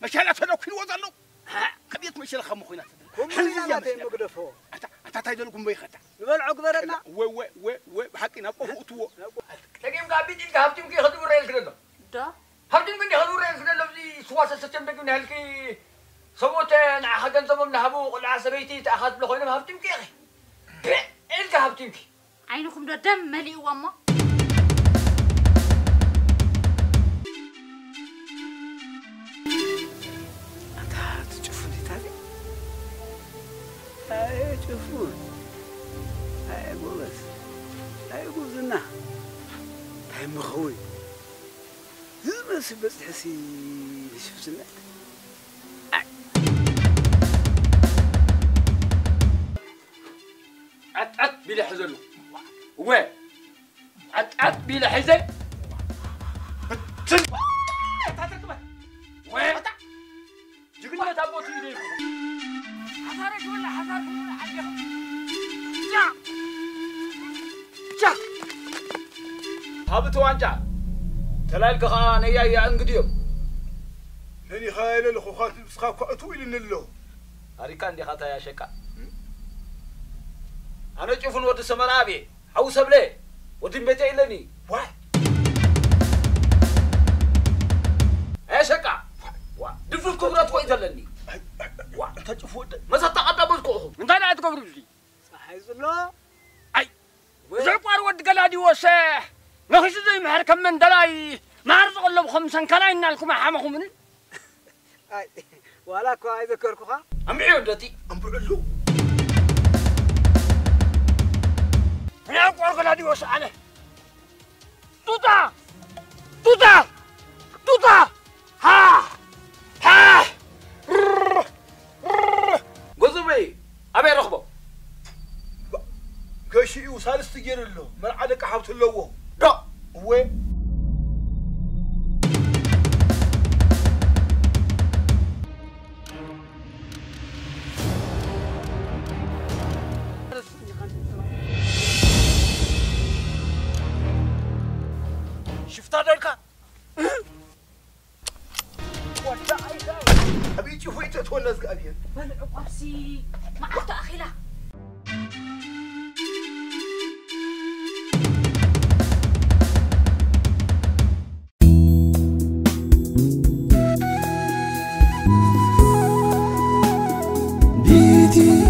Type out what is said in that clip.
مشالة تلو كل وزنو كبيت مشالة خمو خينات حنزيات مقدفو أتا تايدلكم بيختا نبل عقدرنا و حقي نبقى تو تجيم قابيد إنك هبتم كي خدوا رئيس كده دا هبتم كني خدوا رئيس كده لفظي سواسة ستم بكون هالكي سموت نع خدن زمم نهبو قل عسبيتي تأخذ بلخوينا هبتم كي أخي إنك هبتم كي عينكم ده دم مليء وما هاي تشوفون هاي بولس هاي بوزنا هاي مخوي بس تحسي شوف سنة عت بلا حزن وين عت بلا حزن وين جقنا تابوت يديكم حصارك ولا حصاركم ولا حاجة جا هابتوا عنجا تلاقي خان يا انقديم هني خايل الخوخات مسخا كأتو إلى نلو هاريكان دي خاطا يا شكا أنا أشوفون ود سمرابي أو سبلة ودين بيتي إلني واي يا شكا دفل كبرات وإذا لني أنت تشوفون ما ستقدم بسكوهم انت لا تقبر لي صح يزلو اي زقوار ود قلادي وسح ما خش زي ما كم من دلاي ما ارزق له بخمسن كلا ان لكم حمكم من اي ولا كو عايز كركوها أم عودتي أم بعلو انا اقوار قلادي وسح عليه توتا توتا توتا ها ها قزمي أبي رخبه كشي وسالس تجير له من عدك حاوت اللوه لا وين شفت هذا أبي تشوفي تتونس قابين بل عقبسي ما عرفت أخيلا BT